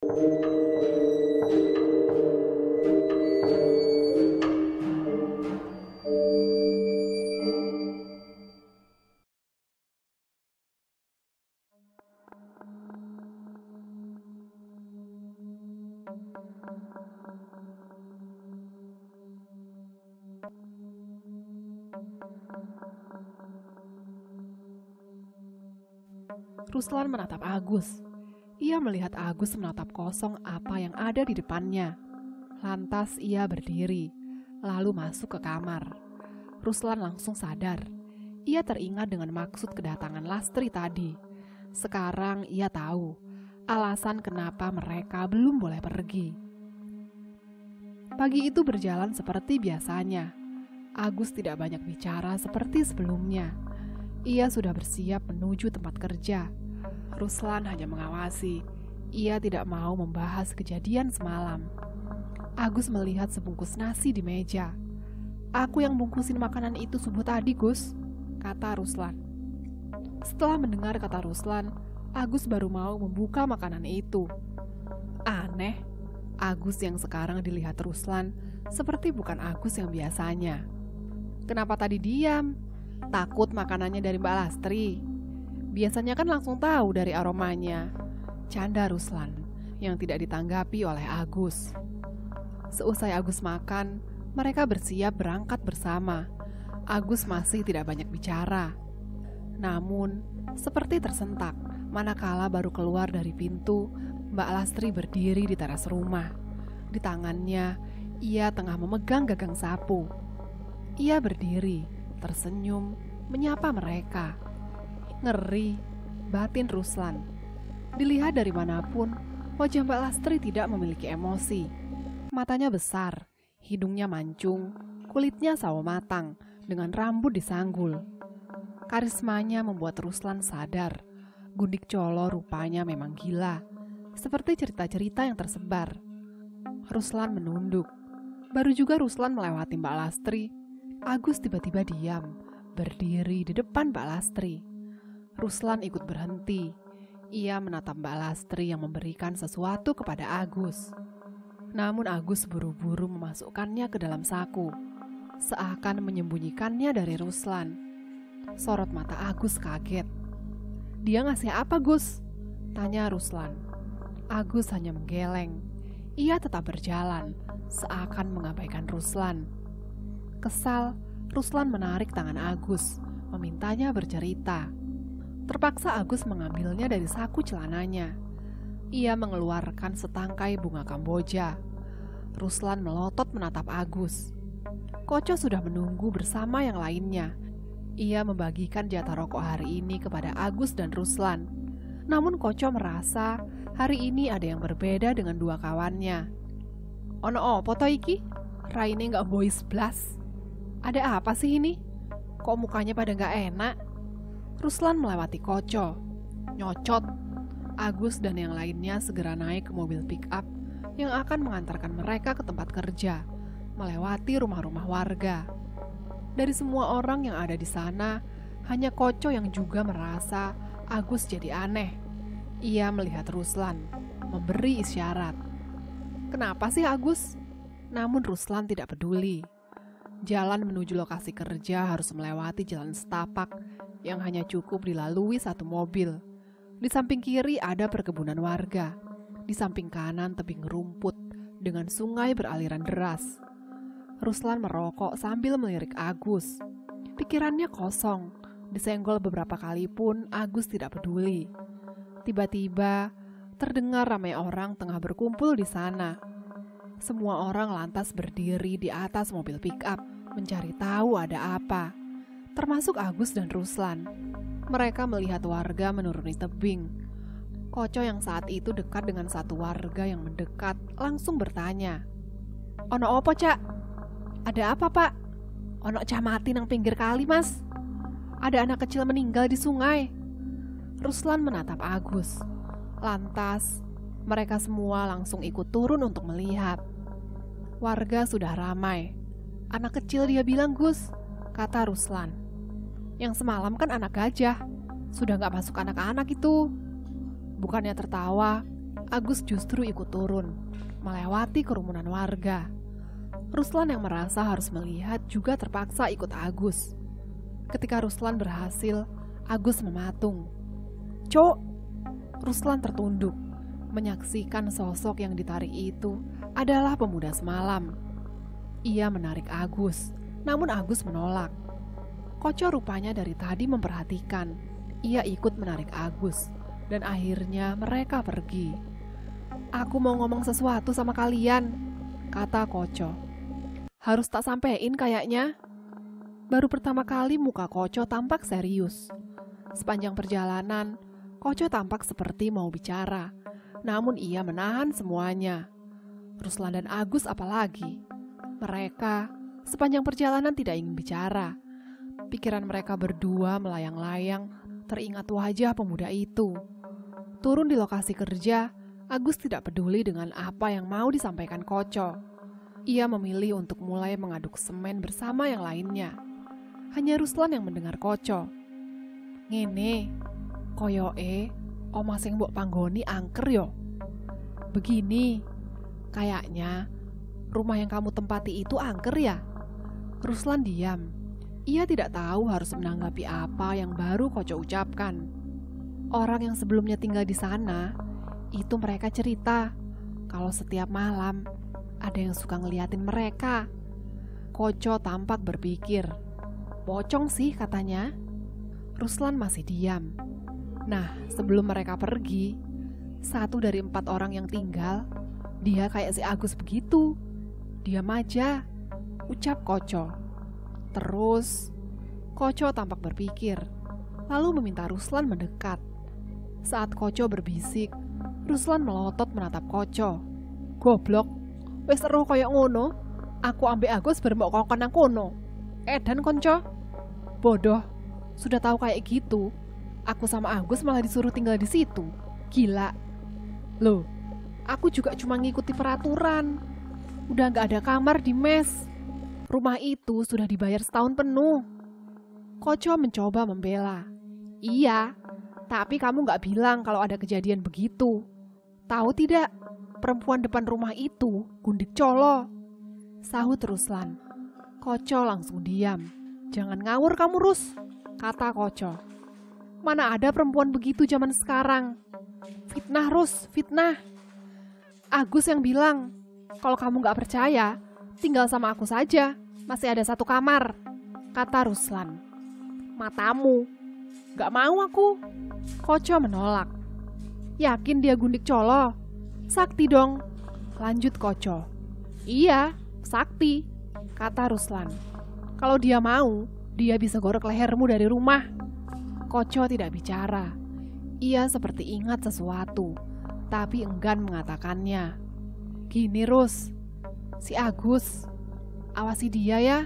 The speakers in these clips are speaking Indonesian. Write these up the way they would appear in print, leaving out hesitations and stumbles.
Ruslan menatap Agus. Ia melihat Agus menatap kosong apa yang ada di depannya. Lantas ia berdiri, lalu masuk ke kamar. Ruslan langsung sadar. Ia teringat dengan maksud kedatangan Lastri tadi. Sekarang ia tahu alasan kenapa mereka belum boleh pergi. Pagi itu berjalan seperti biasanya. Agus tidak banyak bicara seperti sebelumnya. Ia sudah bersiap menuju tempat kerja. Ruslan hanya mengawasi. Ia tidak mau membahas kejadian semalam. Agus melihat sebungkus nasi di meja. "Aku yang bungkusin makanan itu subuh tadi, Gus," kata Ruslan. Setelah mendengar kata Ruslan, Agus baru mau membuka makanan itu. Aneh, Agus yang sekarang dilihat Ruslan seperti bukan Agus yang biasanya. Kenapa tadi diam? Takut makanannya dari Mbak Lastri? Biasanya kan langsung tahu dari aromanya. Canda Ruslan yang tidak ditanggapi oleh Agus. Seusai Agus makan, mereka bersiap berangkat bersama. Agus masih tidak banyak bicara. Namun, seperti tersentak, manakala baru keluar dari pintu, Mbak Lastri berdiri di teras rumah. Di tangannya, ia tengah memegang gagang sapu. Ia berdiri, tersenyum, menyapa mereka. Ngeri, batin Ruslan. Dilihat dari manapun, wajah Mbak Lastri tidak memiliki emosi. Matanya besar, hidungnya mancung, kulitnya sawo matang, dengan rambut disanggul. Karismanya membuat Ruslan sadar, Gundik Colo rupanya memang gila, seperti cerita-cerita yang tersebar. Ruslan menunduk. Baru juga Ruslan melewati Mbak Lastri, Agus tiba-tiba diam, berdiri di depan Mbak Lastri. Ruslan ikut berhenti. Ia menatap Mbak Lastri yang memberikan sesuatu kepada Agus. Namun Agus buru-buru memasukkannya ke dalam saku, seakan menyembunyikannya dari Ruslan. Sorot mata Agus kaget. "Dia ngasih apa, Gus?" tanya Ruslan. Agus hanya menggeleng. Ia tetap berjalan, seakan mengabaikan Ruslan. Kesal, Ruslan menarik tangan Agus, memintanya bercerita. Terpaksa Agus mengambilnya dari saku celananya. Ia mengeluarkan setangkai bunga kamboja. Ruslan melotot menatap Agus. Koco sudah menunggu bersama yang lainnya. Ia membagikan jatah rokok hari ini kepada Agus dan Ruslan. Namun Koco merasa hari ini ada yang berbeda dengan dua kawannya. "Ono opo to iki? Raine gak boys blas. Ada apa sih ini? Kok mukanya pada gak enak?" Ruslan melewati Koco. Nyocot. Agus dan yang lainnya segera naik ke mobil pick-up yang akan mengantarkan mereka ke tempat kerja, melewati rumah-rumah warga. Dari semua orang yang ada di sana, hanya Koco yang juga merasa Agus jadi aneh. Ia melihat Ruslan, memberi isyarat. "Kenapa sih Agus?" Namun Ruslan tidak peduli. Jalan menuju lokasi kerja harus melewati jalan setapak yang hanya cukup dilalui satu mobil. Di samping kiri ada perkebunan warga. Di samping kanan tebing rumput dengan sungai beraliran deras. Ruslan merokok sambil melirik Agus. Pikirannya kosong. Disenggol beberapa kali pun Agus tidak peduli. Tiba-tiba terdengar ramai orang tengah berkumpul di sana. Semua orang lantas berdiri di atas mobil pick-up mencari tahu ada apa. Termasuk Agus dan Ruslan. Mereka melihat warga menuruni tebing. Koco yang saat itu dekat dengan satu warga yang mendekat langsung bertanya, "Ono opo, Cak? Ada apa, Pak?" "Ono cah mati nang pinggir kali, Mas. Ada anak kecil meninggal di sungai." Ruslan menatap Agus. Lantas mereka semua langsung ikut turun untuk melihat. Warga sudah ramai. "Anak kecil dia bilang, Gus," kata Ruslan. "Yang semalam kan anak gajah. Sudah gak masuk anak-anak itu." Bukannya tertawa, Agus justru ikut turun, melewati kerumunan warga. Ruslan yang merasa harus melihat juga terpaksa ikut Agus. Ketika Ruslan berhasil, Agus mematung. "Cok!" Ruslan tertunduk, menyaksikan sosok yang ditarik itu adalah pemuda semalam. Ia menarik Agus, namun Agus menolak. Koco rupanya dari tadi memperhatikan. Ia ikut menarik Agus, dan akhirnya mereka pergi. "Aku mau ngomong sesuatu sama kalian," kata Koco. "Harus tak sampein kayaknya." Baru pertama kali muka Koco tampak serius. Sepanjang perjalanan, Koco tampak seperti mau bicara, namun ia menahan semuanya. Ruslan dan Agus apalagi. Mereka sepanjang perjalanan tidak ingin bicara. Pikiran mereka berdua melayang-layang, teringat wajah pemuda itu. Turun di lokasi kerja, Agus tidak peduli dengan apa yang mau disampaikan Koco. Ia memilih untuk mulai mengaduk semen bersama yang lainnya. Hanya Ruslan yang mendengar Koco. "Ngene, koyoke omah sing mbok panggoni angker yo. Begini, kayaknya rumah yang kamu tempati itu angker ya?" Ruslan diam. Ia tidak tahu harus menanggapi apa yang baru Koco ucapkan. Orang yang sebelumnya tinggal di sana, itu mereka cerita kalau setiap malam ada yang suka ngeliatin mereka. Koco tampak berpikir. "Pocong sih katanya." Ruslan masih diam. Nah, sebelum mereka pergi, 1 dari 4 orang yang tinggal, dia kayak si Agus begitu. "Diam aja," ucap Koco. Terus, Koco tampak berpikir, lalu meminta Ruslan mendekat. Saat Koco berbisik, Ruslan melotot menatap Koco. "Goblok, wis ero koyo ngono, aku ambek Agus berembok kokon nang kono. Edan konco." "Bodoh, sudah tahu kayak gitu, aku sama Agus malah disuruh tinggal di situ. Gila." "Loh, aku juga cuma ngikuti peraturan. Udah gak ada kamar di mes. Rumah itu sudah dibayar setahun penuh." Koco mencoba membela. "Iya, tapi kamu gak bilang kalau ada kejadian begitu. Tahu tidak, perempuan depan rumah itu gundik colo," sahut Ruslan. Koco langsung diam. "Jangan ngawur kamu, Rus," kata Koco. "Mana ada perempuan begitu zaman sekarang. Fitnah, Rus, fitnah. Agus yang bilang, kalau kamu gak percaya, tinggal sama aku saja, masih ada 1 kamar," kata Ruslan. "Matamu, gak mau aku." Koco menolak. "Yakin dia gundik colo? Sakti dong," lanjut Koco. "Iya, sakti," kata Ruslan. "Kalau dia mau, dia bisa gorek lehermu dari rumah." Koco tidak bicara. Ia seperti ingat sesuatu, tapi enggan mengatakannya. "Gini Rus, si Agus, awasi dia ya.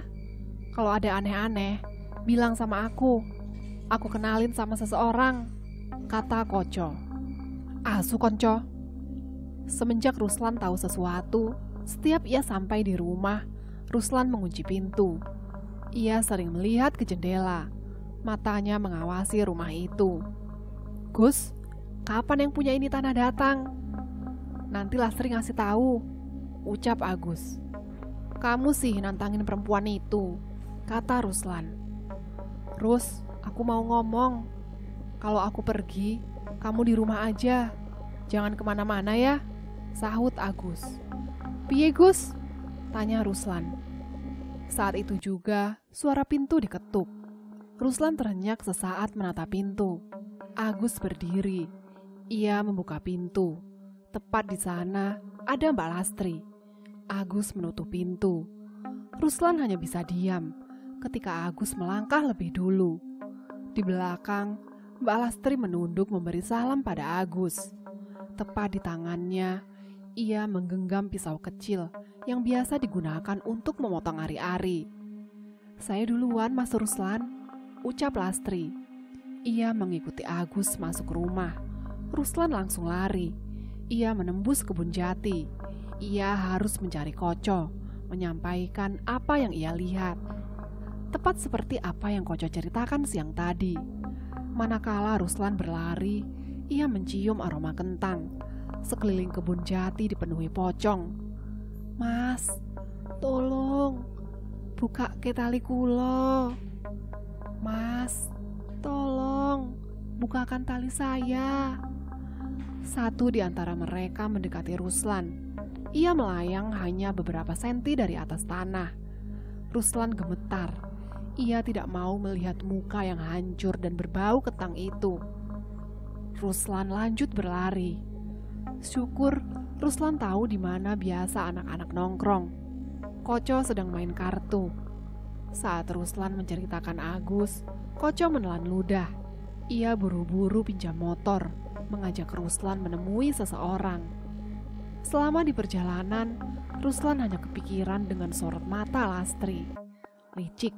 Kalau ada aneh-aneh, bilang sama aku. Aku kenalin sama seseorang," kata Koco. "Asu konco." Semenjak Ruslan tahu sesuatu, setiap ia sampai di rumah, Ruslan mengunci pintu. Ia sering melihat ke jendela. Matanya mengawasi rumah itu. "Gus, kapan yang punya ini tanah datang?" "Nanti Lastri ngasih tahu," ucap Agus. "Kamu sih nantangin perempuan itu," kata Ruslan. "Rus, aku mau ngomong. Kalau aku pergi, kamu di rumah aja. Jangan kemana-mana ya," sahut Agus. "Piye Gus?" tanya Ruslan. Saat itu juga suara pintu diketuk. Ruslan terenyak sesaat menatap pintu. Agus berdiri. Ia membuka pintu. Tepat di sana ada Mbak Lastri. Agus menutup pintu. Ruslan hanya bisa diam ketika Agus melangkah lebih dulu. Di belakang, Mbak Lastri menunduk memberi salam pada Agus. Tepat di tangannya, ia menggenggam pisau kecil yang biasa digunakan untuk memotong ari-ari. "Saya duluan, Mas Ruslan," ucap Lastri. Ia mengikuti Agus masuk rumah. Ruslan langsung lari. Ia menembus kebun jati. Ia harus mencari Koco, menyampaikan apa yang ia lihat. Tepat seperti apa yang Koco ceritakan siang tadi. Manakala Ruslan berlari, ia mencium aroma kentang. Sekeliling kebun jati dipenuhi pocong. "Mas, tolong, buka ke tali kulo. Mas, tolong, bukakan tali saya." Satu di antara mereka mendekati Ruslan. Ia melayang hanya beberapa senti dari atas tanah. Ruslan gemetar. Ia tidak mau melihat muka yang hancur dan berbau ketang itu. Ruslan lanjut berlari. Syukur Ruslan tahu di mana biasa anak-anak nongkrong. Koco sedang main kartu. Saat Ruslan menceritakan Agus, Koco menelan ludah. Ia buru-buru pinjam motor, mengajak Ruslan menemui seseorang. Selama di perjalanan, Ruslan hanya kepikiran dengan sorot mata Lastri. Licik.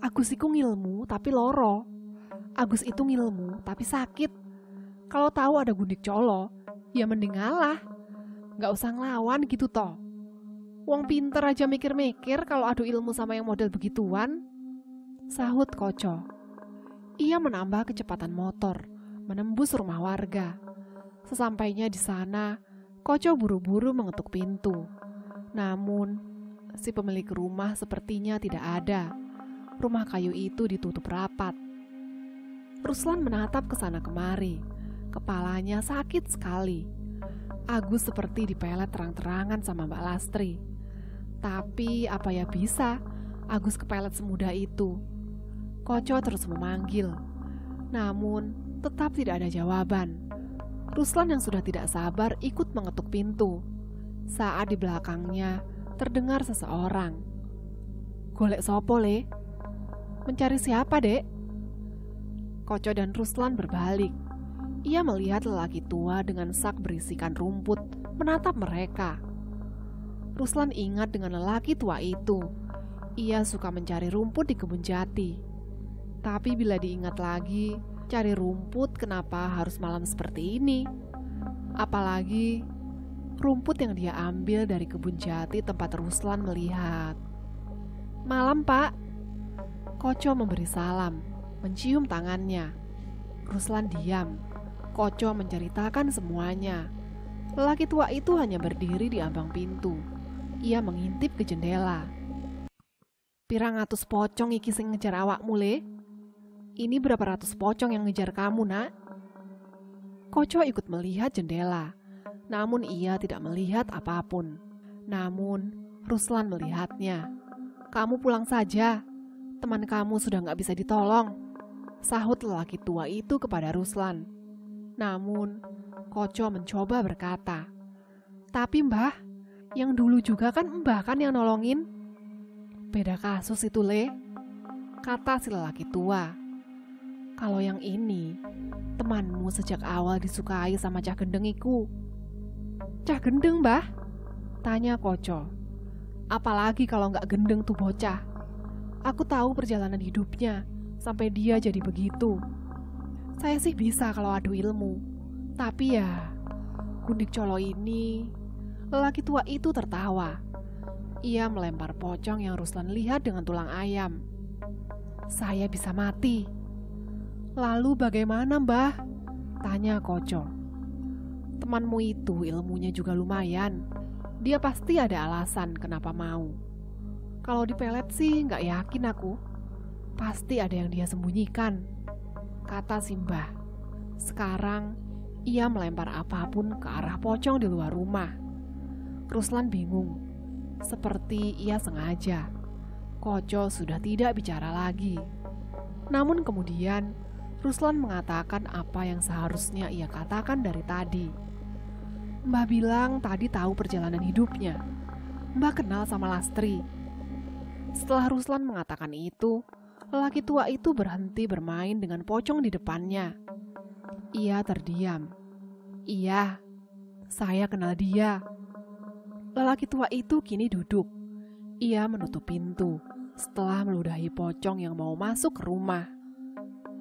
Agus itu ngilmu tapi loro. Agus itu ngilmu tapi sakit. Kalau tahu ada gundik colo, ya mending ngalah. Gak usah ngelawan gitu toh. Wong pinter aja mikir-mikir kalau adu ilmu sama yang model begituan. Sahut Koco. Ia menambah kecepatan motor, menembus rumah warga. Sesampainya di sana, Koco buru-buru mengetuk pintu. Namun, si pemilik rumah sepertinya tidak ada. Rumah kayu itu ditutup rapat. Ruslan menatap ke sana kemari. Kepalanya sakit sekali. Agus seperti dipelet terang-terangan sama Mbak Lastri. Tapi apa ya bisa, Agus kepelet semudah itu. Koco terus memanggil. Namun, tetap tidak ada jawaban. Ruslan yang sudah tidak sabar ikut mengetuk pintu. Saat di belakangnya terdengar seseorang. "Golek sopo, Le? Mencari siapa, Dek?" Koco dan Ruslan berbalik. Ia melihat lelaki tua dengan sak berisikan rumput menatap mereka. Ruslan ingat dengan lelaki tua itu. Ia suka mencari rumput di kebun jati. Tapi bila diingat lagi, cari rumput kenapa harus malam seperti ini? Apalagi rumput yang dia ambil dari kebun jati tempat Ruslan melihat. "Malam, Pak." Koco memberi salam, mencium tangannya. Ruslan diam. Koco menceritakan semuanya. Lelaki tua itu hanya berdiri di ambang pintu. Ia mengintip ke jendela. "Pirang atus pocong iki sing ngejar awakmu, Le? Ini berapa ratus pocong yang ngejar kamu, Nak?" Koco ikut melihat jendela. Namun ia tidak melihat apapun. Namun Ruslan melihatnya. "Kamu pulang saja. Teman kamu sudah gak bisa ditolong," sahut lelaki tua itu kepada Ruslan. Namun Koco mencoba berkata, "Tapi Mbah, yang dulu juga kan Mbah kan yang nolongin." "Beda kasus itu, Le," kata si lelaki tua. "Kalau yang ini, temanmu sejak awal disukai sama Cah Gendeng iku." "Cah Gendeng, Mbah?" tanya Koco. "Apalagi kalau nggak gendeng tuh bocah. Aku tahu perjalanan hidupnya sampai dia jadi begitu. Saya sih bisa kalau adu ilmu. Tapi ya, gundik colo ini..." Lelaki tua itu tertawa. Ia melempar pocong yang Ruslan lihat dengan tulang ayam. "Saya bisa mati." "Lalu bagaimana, Mbah?" tanya Koco. "Temanmu itu ilmunya juga lumayan. Dia pasti ada alasan kenapa mau. Kalau dipelet sih nggak yakin aku. Pasti ada yang dia sembunyikan," kata si Mbah. Sekarang ia melempar apapun ke arah pocong di luar rumah. Ruslan bingung. Seperti ia sengaja. Koco sudah tidak bicara lagi. Namun kemudian Ruslan mengatakan apa yang seharusnya ia katakan dari tadi. "Mbah bilang tadi tahu perjalanan hidupnya. Mbah kenal sama Lastri." Setelah Ruslan mengatakan itu, lelaki tua itu berhenti bermain dengan pocong di depannya. Ia terdiam. "Iya, saya kenal dia." Lelaki tua itu kini duduk. Ia menutup pintu setelah meludahi pocong yang mau masuk ke rumah.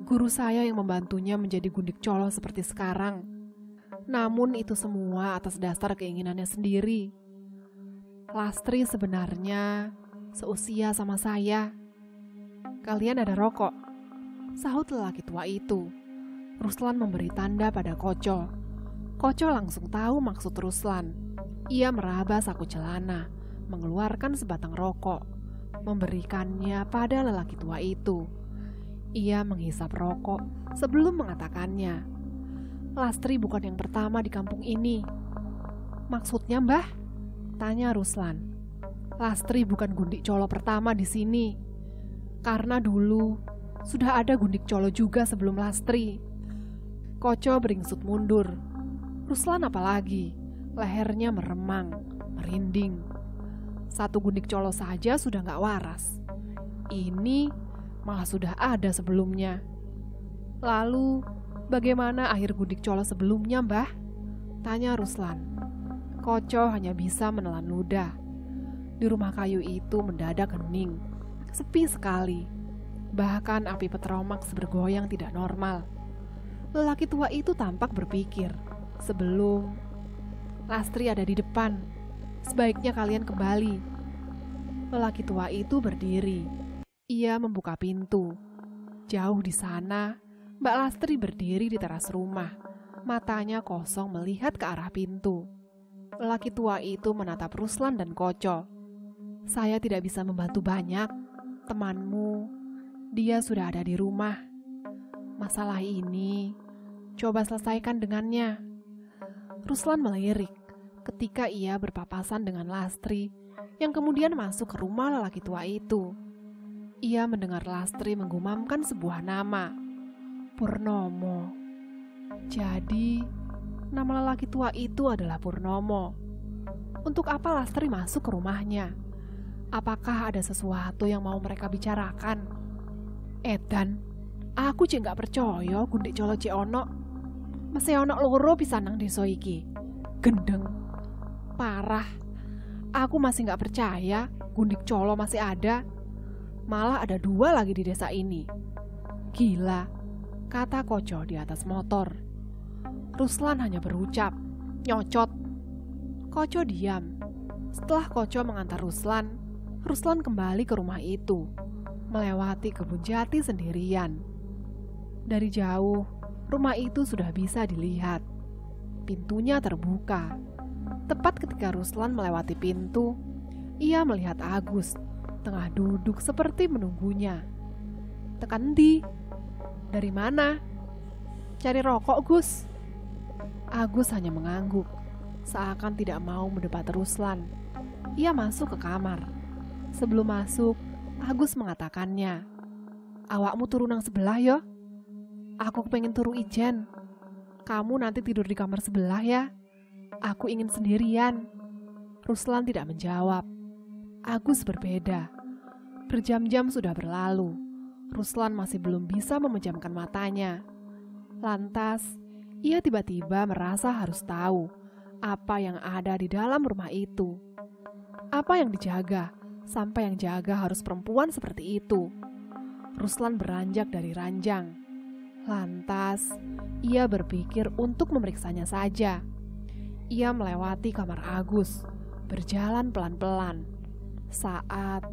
"Guru saya yang membantunya menjadi gundik colo seperti sekarang. Namun itu semua atas dasar keinginannya sendiri. Lastri sebenarnya seusia sama saya." "Kalian ada rokok?" sahut lelaki tua itu. Ruslan memberi tanda pada Koco. Koco langsung tahu maksud Ruslan. Ia meraba saku celana, mengeluarkan sebatang rokok, memberikannya pada lelaki tua itu. Ia menghisap rokok sebelum mengatakannya. Lastri bukan yang pertama di kampung ini. Maksudnya, Mbah? Tanya Ruslan. Lastri bukan gundik colo pertama di sini. Karena dulu sudah ada gundik colo juga sebelum Lastri. Koco beringsut mundur. Ruslan apalagi, lehernya meremang, merinding. Satu gundik colo saja sudah gak waras. Ini malah sudah ada sebelumnya. Lalu, bagaimana akhir gundik colo sebelumnya, Mbah? Tanya Ruslan. Koco hanya bisa menelan ludah. Di rumah kayu itu mendadak hening, sepi sekali. Bahkan api petromax bergoyang tidak normal. Lelaki tua itu tampak berpikir, sebelum Lastri ada di depan, sebaiknya kalian kembali. Lelaki tua itu berdiri. Ia membuka pintu. Jauh di sana, Mbak Lastri berdiri di teras rumah. Matanya kosong melihat ke arah pintu. Lelaki tua itu menatap Ruslan dan Koco. Saya tidak bisa membantu banyak. Temanmu, dia sudah ada di rumah. Masalah ini, coba selesaikan dengannya. Ruslan melirik ketika ia berpapasan dengan Lastri yang kemudian masuk ke rumah lelaki tua itu. Ia mendengar Lastri menggumamkan sebuah nama, Purnomo. Jadi, nama lelaki tua itu adalah Purnomo. Untuk apa Lastri masuk ke rumahnya? Apakah ada sesuatu yang mau mereka bicarakan? Edan, aku cek gak percaya gundik colo cek ono. Masih ono loro pisan nang desa iki. Gendeng. Parah. Aku masih gak percaya gundik colo masih ada. Malah ada 2 lagi di desa ini. Gila, kata Koco di atas motor. Ruslan hanya berucap, nyocot. Koco diam. Setelah Koco mengantar Ruslan kembali ke rumah itu, melewati kebun jati sendirian. Dari jauh, rumah itu sudah bisa dilihat. Pintunya terbuka. Tepat ketika Ruslan melewati pintu, ia melihat Agus tengah duduk seperti menunggunya. Tekan di? Dari mana? Cari rokok, Gus. Agus hanya mengangguk, seakan tidak mau mendebat Ruslan. Ia masuk ke kamar. Sebelum masuk, Agus mengatakannya, awakmu turun nang sebelah yo. Aku pengen turu ijen. Kamu nanti tidur di kamar sebelah ya. Aku ingin sendirian. Ruslan tidak menjawab. Agus berbeda. Berjam-jam sudah berlalu. Ruslan masih belum bisa memejamkan matanya. Lantas, ia tiba-tiba merasa harus tahu apa yang ada di dalam rumah itu. Apa yang dijaga, sampai yang jaga harus perempuan seperti itu. Ruslan beranjak dari ranjang. Lantas, ia berpikir untuk memeriksanya saja. Ia melewati kamar Agus, berjalan pelan-pelan. Saat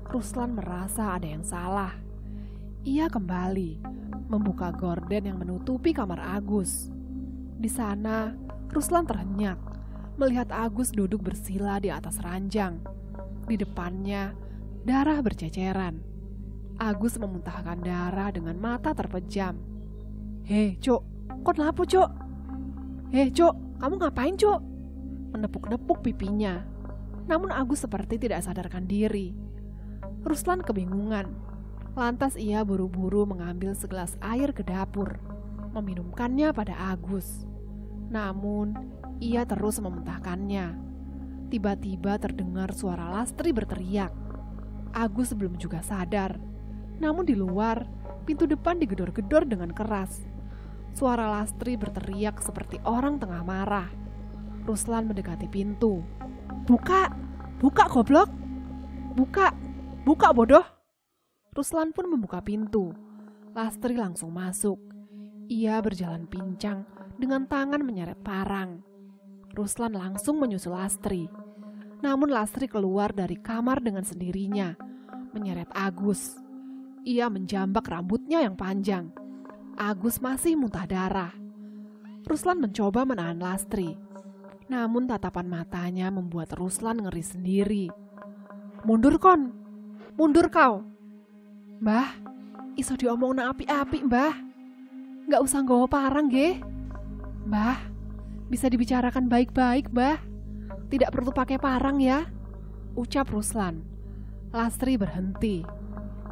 Ruslan merasa ada yang salah, ia kembali membuka gorden yang menutupi kamar Agus. Di sana, Ruslan terhenyak melihat Agus duduk bersila di atas ranjang. Di depannya, darah berceceran. Agus memuntahkan darah dengan mata terpejam. Hei, Cuk, kok kenapa, Cuk? Hei, Cuk, kamu ngapain, Cuk? Menepuk-nepuk pipinya. Namun Agus seperti tidak sadarkan diri. Ruslan kebingungan. Lantas ia buru-buru mengambil segelas air ke dapur, meminumkannya pada Agus. Namun, ia terus memuntahkannya. Tiba-tiba terdengar suara Lastri berteriak. Agus belum juga sadar. Namun di luar, pintu depan digedor-gedor dengan keras. Suara Lastri berteriak seperti orang tengah marah. Ruslan mendekati pintu. Buka! Buka, goblok! Buka! Buka, bodoh! Ruslan pun membuka pintu. Lastri langsung masuk. Ia berjalan pincang dengan tangan menyeret parang. Ruslan langsung menyusul Lastri. Namun Lastri keluar dari kamar dengan sendirinya, menyeret Agus. Ia menjambak rambutnya yang panjang. Agus masih muntah darah. Ruslan mencoba menahan Lastri. Namun tatapan matanya membuat Ruslan ngeri sendiri. "Mundur kon, mundur kau." "Mbah, iso diomongna api-api mbah. Nggak usah nggawa parang nggih. Mbah, bisa dibicarakan baik-baik mbah. Tidak perlu pakai parang ya," ucap Ruslan. Lastri berhenti.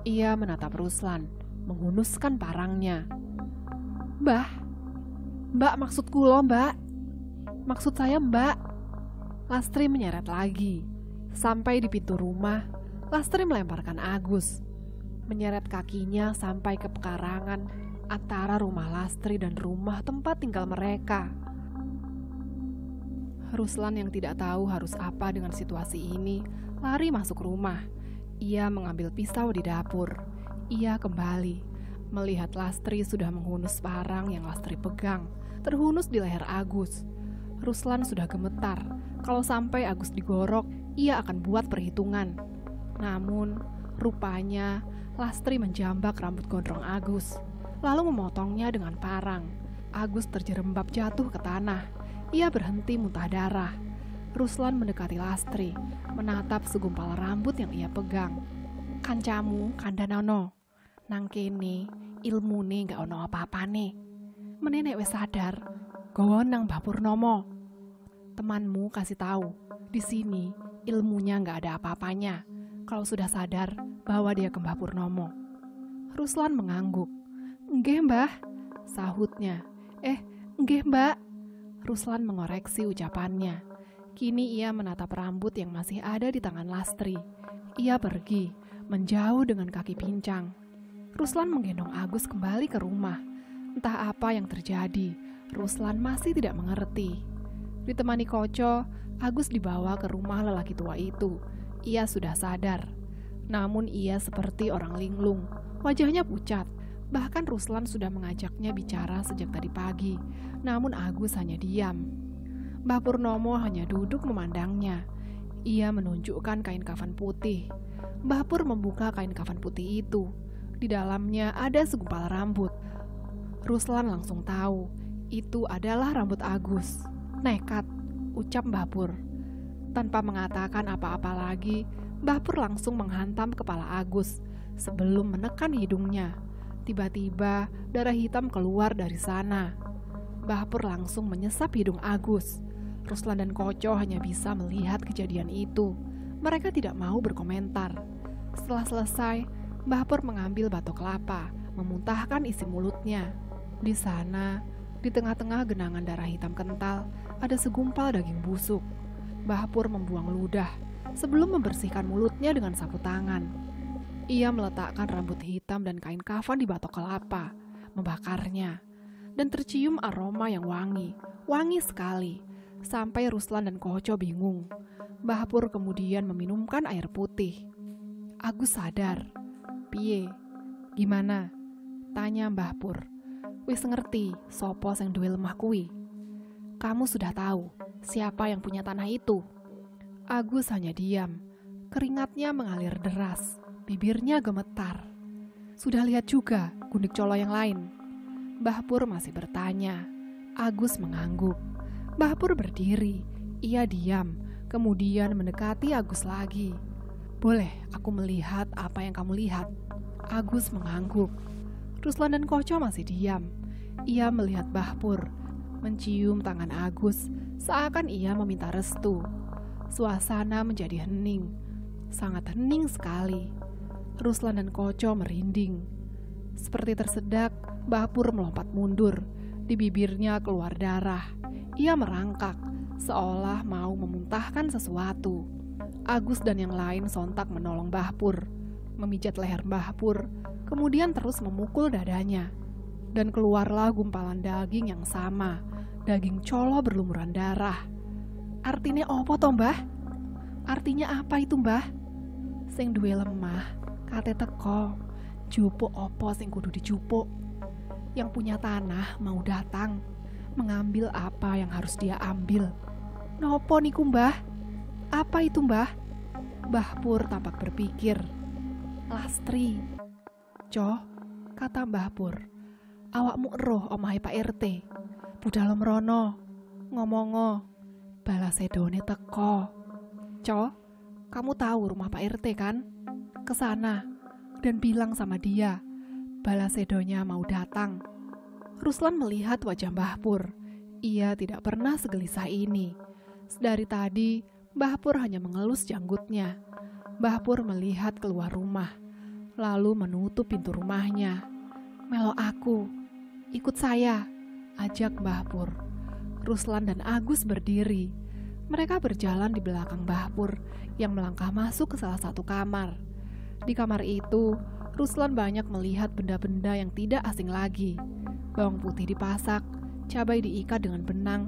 Ia menatap Ruslan, menghunuskan parangnya. "Mbah, mbak maksud kulo mbak. Maksud saya mbak." Lastri menyeret lagi. Sampai di pintu rumah, Lastri melemparkan Agus. Menyeret kakinya sampai ke pekarangan antara rumah Lastri dan rumah tempat tinggal mereka. Ruslan yang tidak tahu harus apa dengan situasi ini, lari masuk rumah. Ia mengambil pisau di dapur. Ia kembali, melihat Lastri sudah menghunus parang yang Lastri pegang, terhunus di leher Agus. Ruslan sudah gemetar. Kalau sampai Agus digorok, ia akan buat perhitungan. Namun, rupanya Lastri menjambak rambut gondrong Agus, lalu memotongnya dengan parang. Agus terjerembab jatuh ke tanah. Ia berhenti muntah darah. Ruslan mendekati Lastri, menatap segumpal rambut yang ia pegang. "Kancamu kandhanono. Nang kene ilmune gak ono apa-apane. Menenek wis sadar, gawa nang Mbah Purnomo. Temanmu kasih tahu, di sini ilmunya gak ada apa-apanya. Kalau sudah sadar, bawa dia ke Mbah Purnomo." Ruslan mengangguk. "Nggih mbah," sahutnya. Nggih mbak." Ruslan mengoreksi ucapannya. Kini ia menatap rambut yang masih ada di tangan Lastri. Ia pergi, menjauh dengan kaki pincang. Ruslan menggendong Agus kembali ke rumah. Entah apa yang terjadi, Ruslan masih tidak mengerti. Ditemani Koco, Agus dibawa ke rumah lelaki tua itu. Ia sudah sadar. Namun ia seperti orang linglung. Wajahnya pucat. Bahkan Ruslan sudah mengajaknya bicara sejak tadi pagi. Namun Agus hanya diam. Mbah Purnomo hanya duduk memandangnya. Ia menunjukkan kain kafan putih. Mbah Pur membuka kain kafan putih itu. Di dalamnya ada segumpal rambut. Ruslan langsung tahu, itu adalah rambut Agus. "Nekat," ucap Mbah Pur. Tanpa mengatakan apa-apa lagi, Mbah Pur langsung menghantam kepala Agus sebelum menekan hidungnya. Tiba-tiba darah hitam keluar dari sana. Mbah Pur langsung menyesap hidung Agus. Ruslan dan Koco hanya bisa melihat kejadian itu. Mereka tidak mau berkomentar. Setelah selesai, Mbah Pur mengambil batok kelapa, memuntahkan isi mulutnya. Di sana, di tengah-tengah genangan darah hitam kental, ada segumpal daging busuk. Mbah Pur membuang ludah sebelum membersihkan mulutnya dengan sapu tangan. Ia meletakkan rambut hitam dan kain kafan di batok kelapa, membakarnya, dan tercium aroma yang wangi sekali. Sampai Ruslan dan Koco bingung. Mbah Pur kemudian meminumkan air putih. Agus sadar. "Piye? Gimana?" tanya Mbah Pur. "Wis ngerti sopo sing duwe lemah kuwi? Kamu sudah tahu siapa yang punya tanah itu?" Agus hanya diam. Keringatnya mengalir deras. Bibirnya gemetar. "Sudah lihat juga gundik colo yang lain?" Mbah Pur masih bertanya. Agus mengangguk. Mbah Pur berdiri. Ia diam, kemudian mendekati Agus lagi. "Boleh aku melihat apa yang kamu lihat?" Agus mengangguk. Ruslan dan Koco masih diam. Ia melihat Mbah Pur, mencium tangan Agus, seakan ia meminta restu. Suasana menjadi hening, sangat hening sekali. Ruslan dan Koco merinding. Seperti tersedak, Mbah Pur melompat mundur. Di bibirnya keluar darah. Ia merangkak, seolah mau memuntahkan sesuatu. Agus dan yang lain sontak menolong Mbah Pur, memijat leher Mbah Pur, kemudian terus memukul dadanya. Dan keluarlah gumpalan daging yang sama, daging colo berlumuran darah. "Artinya opo to, Mbah? Artinya apa itu, Mbah?" "Sing duwe lemah, kate teko, jupuk opo sing kudu dijupuk. Yang punya tanah mau datang, mengambil apa yang harus dia ambil." "Nopo niku, Mbah? Apa itu, Mbah?" Mbah Pur tampak berpikir. "Lastri." "Co," kata Mbah Pur, "awakmu eruh omahe Pak RT. budal mrono, ngomongo, balasedone teko. Co, kamu tahu rumah Pak RT kan? Kesana dan bilang sama dia, balasedonya mau datang. Ruslan melihat wajah Mbah Pur. Ia tidak pernah segelisah ini. Dari tadi, Mbah Pur hanya mengelus janggutnya. Mbah Pur melihat keluar rumah, lalu menutup pintu rumahnya. Melo aku, ikut saya, ajak Mbah Pur. Ruslan dan Agus berdiri. Mereka berjalan di belakang Mbah Pur yang melangkah masuk ke salah satu kamar. Di kamar itu, Ruslan banyak melihat benda-benda yang tidak asing lagi. Bawang putih dipasak, cabai diikat dengan benang,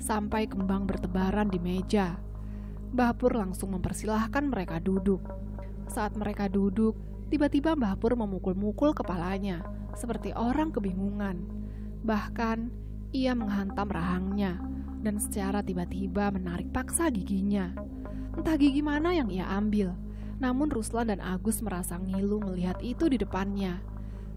sampai kembang bertebaran di meja. Mbah Pur langsung mempersilahkan mereka duduk. Saat mereka duduk, tiba-tiba Mbah Pur memukul-mukul kepalanya, seperti orang kebingungan. Bahkan, ia menghantam rahangnya, dan secara tiba-tiba menarik paksa giginya. Entah gigi mana yang ia ambil, namun Ruslan dan Agus merasa ngilu melihat itu di depannya.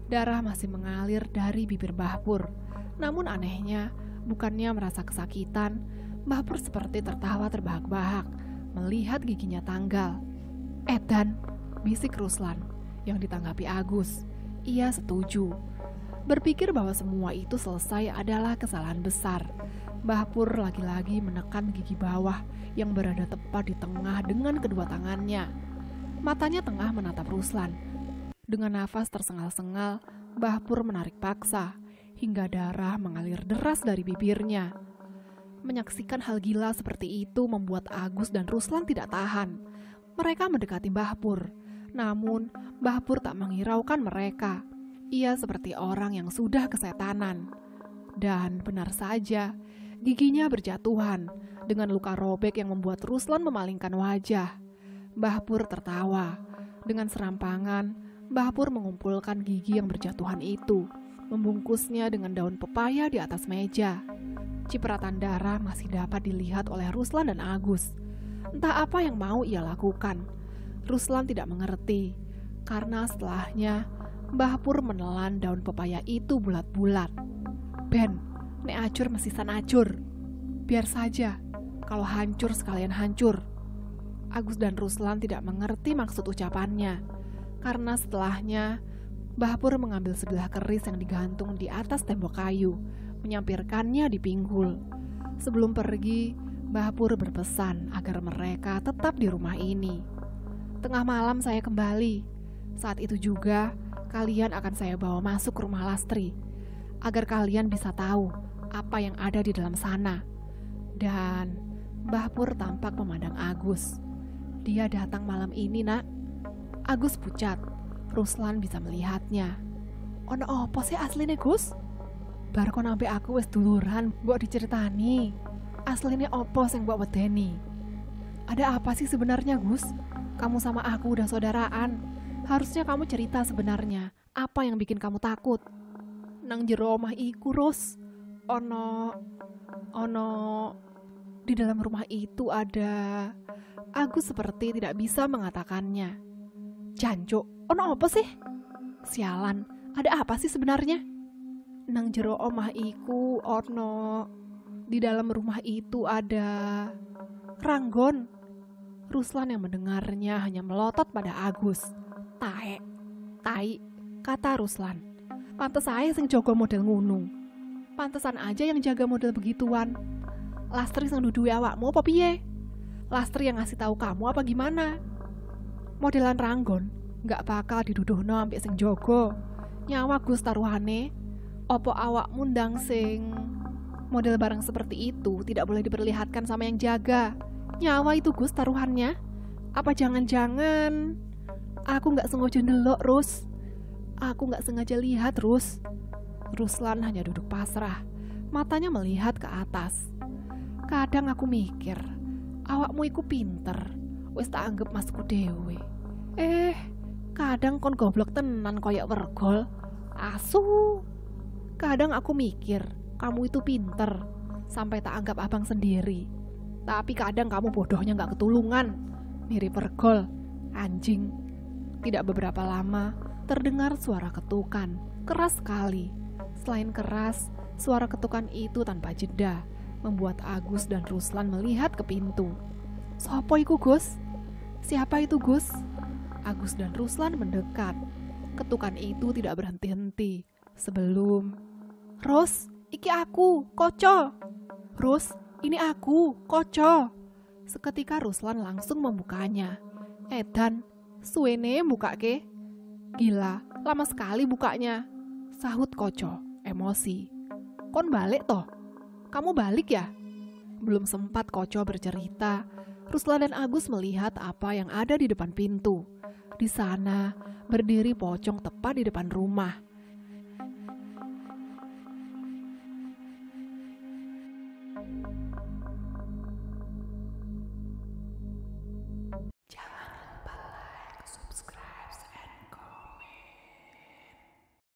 Darah masih mengalir dari bibir Mbah Pur. Namun anehnya, bukannya merasa kesakitan, Mbah Pur seperti tertawa terbahak-bahak melihat giginya tanggal. Edan, bisik Ruslan, yang ditanggapi Agus. Ia setuju. Berpikir bahwa semua itu selesai adalah kesalahan besar. Mbah Pur lagi-lagi menekan gigi bawah yang berada tepat di tengah dengan kedua tangannya. Matanya tengah menatap Ruslan. Dengan nafas tersengal-sengal, Mbah Pur menarik paksa, hingga darah mengalir deras dari bibirnya. Menyaksikan hal gila seperti itu membuat Agus dan Ruslan tidak tahan. Mereka mendekati Mbah Pur, namun Mbah Pur tak menghiraukan mereka. Ia seperti orang yang sudah kesetanan. Dan benar saja, giginya berjatuhan dengan luka robek yang membuat Ruslan memalingkan wajah. Mbah Pur tertawa. Dengan serampangan, Mbah Pur mengumpulkan gigi yang berjatuhan itu, membungkusnya dengan daun pepaya di atas meja. Cipratan darah masih dapat dilihat oleh Ruslan dan Agus. Entah apa yang mau ia lakukan. Ruslan tidak mengerti, karena setelahnya Mbah Pur menelan daun pepaya itu bulat-bulat. Ben, nek acur mesisan acur. Biar saja, kalau hancur sekalian hancur. Agus dan Ruslan tidak mengerti maksud ucapannya, karena setelahnya Mbah Pur mengambil sebilah keris yang digantung di atas tembok kayu, menyampirkannya di pinggul. Sebelum pergi, Mbah Pur berpesan agar mereka tetap di rumah ini. Tengah malam saya kembali. Saat itu juga kalian akan saya bawa masuk ke rumah Lastri, agar kalian bisa tahu apa yang ada di dalam sana. Dan Mbah Pur tampak memandang Agus. Dia datang malam ini, nak. Agus pucat. Ruslan bisa melihatnya. Ono apa sih asline, Gus? Bar kon ampe aku wis duluran mbok diceritani. Asline opo sing mbok wedeni? Ada apa sih sebenarnya, Gus? Kamu sama aku udah saudaraan. Harusnya kamu cerita sebenarnya. Apa yang bikin kamu takut? Nang jero omah iku, Rus. Ono di dalam rumah itu ada. Agus seperti tidak bisa mengatakannya. Jancuk, ono apa sih? Sialan, ada apa sih sebenarnya? Nang jero omah iku ono. Di dalam rumah itu ada Ranggon. Ruslan yang mendengarnya hanya melotot pada Agus. Tai, kata Ruslan. Pantes saya sing jaga model ngunu. Pantesan aja yang jaga model begituan. Lastri sing duduhi awakmu apa piye? Lastri yang ngasih tahu kamu apa gimana? Modelan Ranggon nggak bakal diduduhno ambek sing jogo. Nyawa Gus taruhane. Opo awakmu ndang sing model barang seperti itu tidak boleh diperlihatkan sama yang jaga. Nyawa itu Gus taruhannya. Apa jangan-jangan aku nggak sengaja ndelok, Rus? Aku nggak sengaja lihat, Rus. Ruslan hanya duduk pasrah, matanya melihat ke atas. Kadang aku mikir, awakmu iku pinter, wis tak anggap masku dewe. Kadang kon goblok tenan koyok wergol. Asu. Kadang aku mikir, kamu itu pinter, sampai tak anggap abang sendiri. Tapi kadang kamu bodohnya gak ketulungan, mirip wergol, anjing. Tidak beberapa lama, terdengar suara ketukan, keras sekali. Selain keras, Suara ketukan itu tanpa jeda membuat Agus dan Ruslan melihat ke pintu. "Sopo iku, Gus? Siapa itu, Gus?" Agus dan Ruslan mendekat. Ketukan itu tidak berhenti-henti sebelum, "Rus, iki aku, Koco. Rus, ini aku, Koco." Seketika Ruslan langsung membukanya. "Edan, suwene bukake." "Gila, lama sekali bukanya," sahut Koco, emosi. "Kon balik toh? Kamu balik ya?" Belum sempat Koco bercerita, Ruslan dan Agus melihat apa yang ada di depan pintu. Di sana, berdiri pocong tepat di depan rumah.